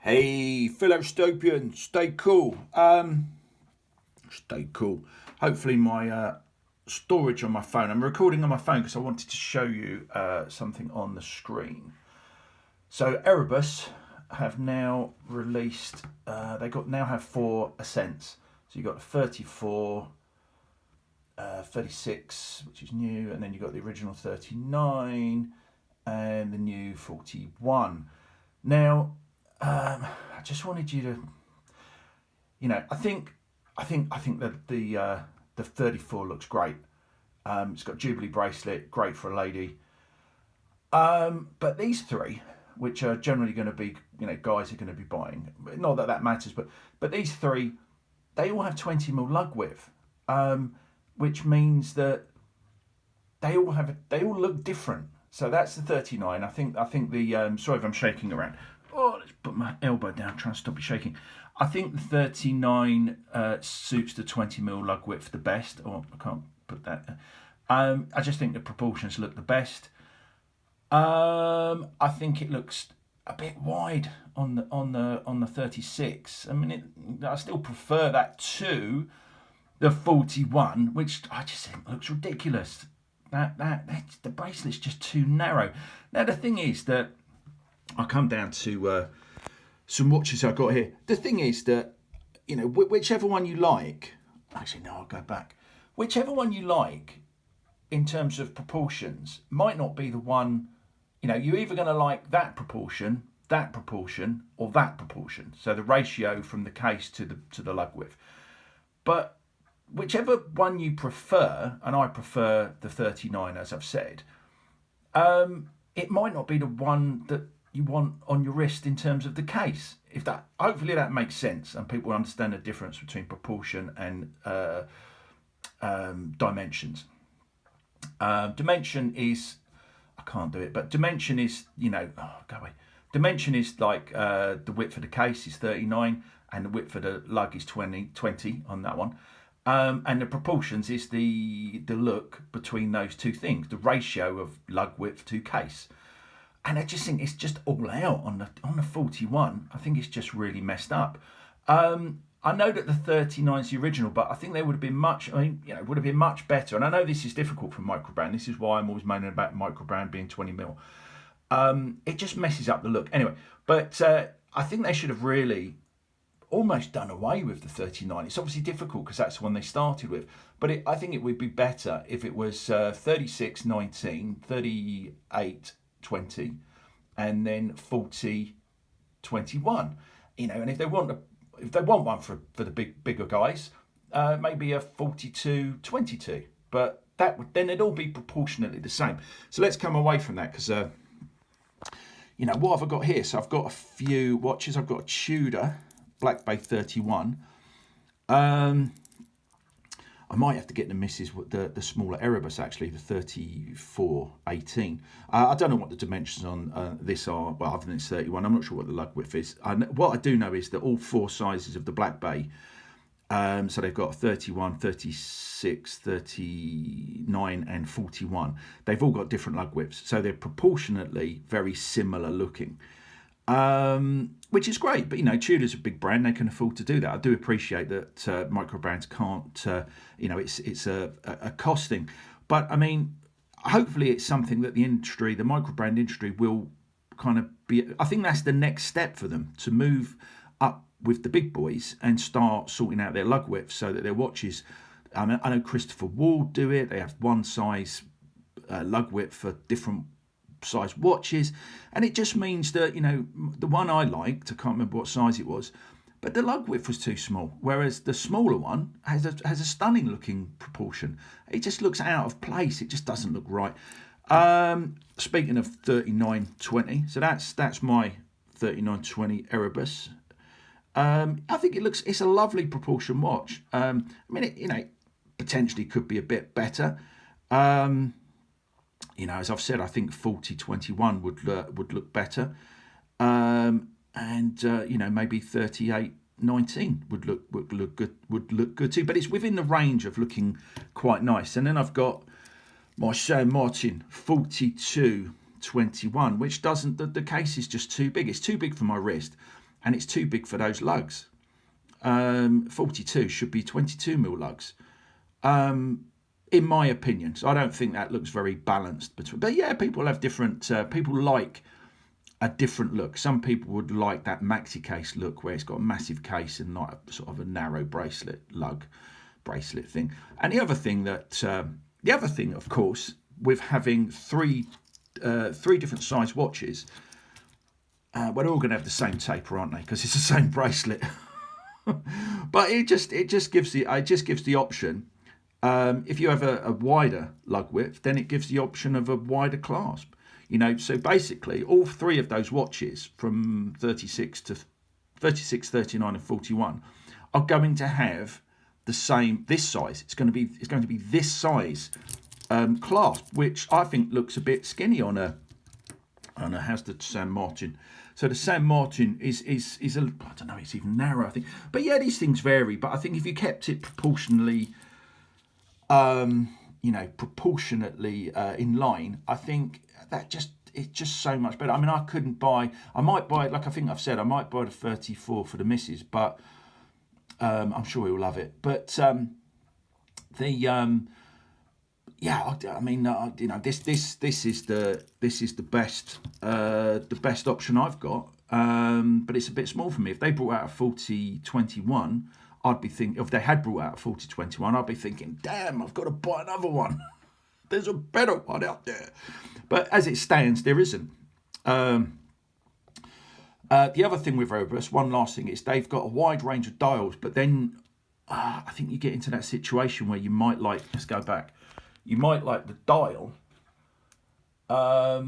Hey, fellow Stopians, stay cool. Stay cool. Hopefully, my storage on my phone. I'm recording on my phone because I wanted to show you something on the screen. So, Erebus have now released. Now have 4 Ascents. So you got the 34, 36, which is new, and then you got the original 39, and the new 41. Now, I just wanted you to, I think that the 34 looks great. It's got Jubilee bracelet, great for a lady. But these three, which are generally going to be, guys are going to be buying. Not that that matters, but these three, they all have 20mm lug width, which means that they all look different. So that's the 39. I think the sorry if I'm shaking around. Oh, let's put my elbow down, try and stop it shaking. I think the 39 suits the 20mm lug width the best. Oh, I can't put that. I just think the proportions look the best. I think it looks a bit wide on the 36. I mean, I still prefer that to the 41, which I just think looks ridiculous. That's the bracelet's just too narrow. Now the thing is that I come down to some watches I've got here. The thing is that, whichever one you like, actually, no, I'll go back. Whichever one you like in terms of proportions might not be the one, you're either going to like that proportion, or that proportion. So the ratio from the case to the lug width. But whichever one you prefer, and I prefer the 39, as I've said, it might not be the one that you want on your wrist in terms of the case. Hopefully that makes sense and people understand the difference between proportion and dimensions. Dimension is, I can't do it, but dimension is, go away. Dimension is like the width of the case is 39 and the width of the lug is 20 on that one. And the proportions is the look between those two things, the ratio of lug width to case. And I just think it's just all out on the 41. I think it's just really messed up. I know that the 39 is the original, but I think they would have been much better. And I know this is difficult for microbrand. This is why I'm always moaning about microbrand being 20mm. It just messes up the look. Anyway, but I think they should have really almost done away with the 39. It's obviously difficult because that's the one they started with. But I think it would be better if it was 36, 19, 38, 20, and then 40, 21. And if they want one for the bigger guys, maybe a 42, 22. But then it'd all be proportionately the same. So let's come away from that because what have I got here? So I've got a few watches. I've got a Tudor Black Bay 31. I might have to get the missus the smaller Erebus, actually, the 3418. I don't know what the dimensions on this are, well, other than it's 31. I'm not sure what the lug width is. What I do know is that all 4 sizes of the Black Bay, so they've got 31, 36, 39 and 41. They've all got different lug widths, so they're proportionately very similar looking. Which is great, but Tudor's a big brand; they can afford to do that. I do appreciate that micro brands can't. It's a costing, but I mean, hopefully it's something that the industry, the micro brand industry, will kind of be. I think that's the next step for them to move up with the big boys and start sorting out their lug width so that their watches. I know Christopher Ward do it. They have one size lug width for different size watches, and it just means that the one I liked, I can't remember what size it was, but the lug width was too small, whereas the smaller one has a stunning looking proportion. It just looks out of place. It just doesn't look right. Speaking of 3920, so that's my 3920 Erebus. I think it's a lovely proportion watch. I mean, it potentially could be a bit better. As I've said, I think 4021 would look better, and maybe 3819 would look good too. But it's within the range of looking quite nice. And then I've got my Saint Martin 4221, which doesn't. The case is just too big. It's too big for my wrist. and it's too big for those lugs. 42 should be 22mm lugs, in my opinion. So I don't think that looks very balanced between. But yeah, people have different. People like a different look. Some people would like that maxi case look where it's got a massive case and not a, sort of a narrow bracelet thing. And the other thing, of course, with having three different size watches, well, they're all going to have the same taper, aren't they? Because it's the same bracelet. But it just gives the option. If you have a wider lug width, then it gives the option of a wider clasp. You know, so basically all three of those watches from 36, 39, and 41 are going to have the same this size. It's going to be this size clasp, which I think looks a bit skinny on a how's the San Martin. So the San Martin is a, I don't know, it's even narrow, I think. But yeah, these things vary. But I think if you kept it proportionally, proportionately in line, I think it's just so much better. I mean, I might buy, like I think I've said, I might buy the 34 for the missus, but I'm sure he'll love it. But yeah, I mean, this is the best option I've got, but it's a bit small for me. If they brought out a 4021, I'd be thinking. If they had brought out a 4021, I'd be thinking, damn, I've got to buy another one. There's a better one out there, but as it stands, there isn't. The other thing with Erebus, one last thing, is they've got a wide range of dials, but then I think you get into that situation where you might like. Let's go back. You might like the dial, or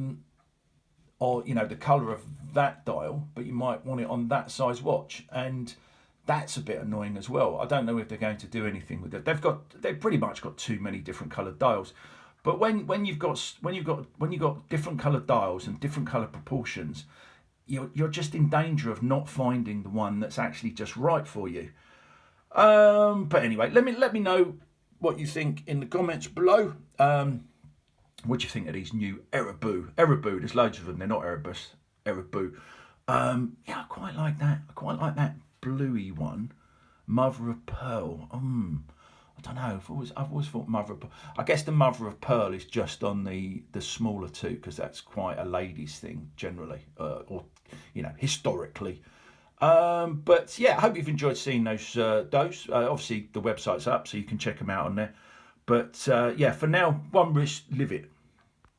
the colour of that dial, but you might want it on that size watch, and that's a bit annoying as well. I don't know if they're going to do anything with it. They've pretty much got too many different coloured dials. But when you've got different coloured dials and different colour proportions, you're just in danger of not finding the one that's actually just right for you. But anyway, let me know what you think in the comments below. What do you think of these new Erebus? There's loads of them. They're not Erebus. Erebus. Yeah, I quite like that. I quite like that bluey one, mother of pearl. I don't know. I've always thought mother of pearl. I guess the mother of pearl is just on the smaller two, because that's quite a ladies' thing generally, or historically. But yeah, I hope you've enjoyed seeing those. Obviously the website's up, so you can check them out on there. But yeah, for now, one wrist, live it.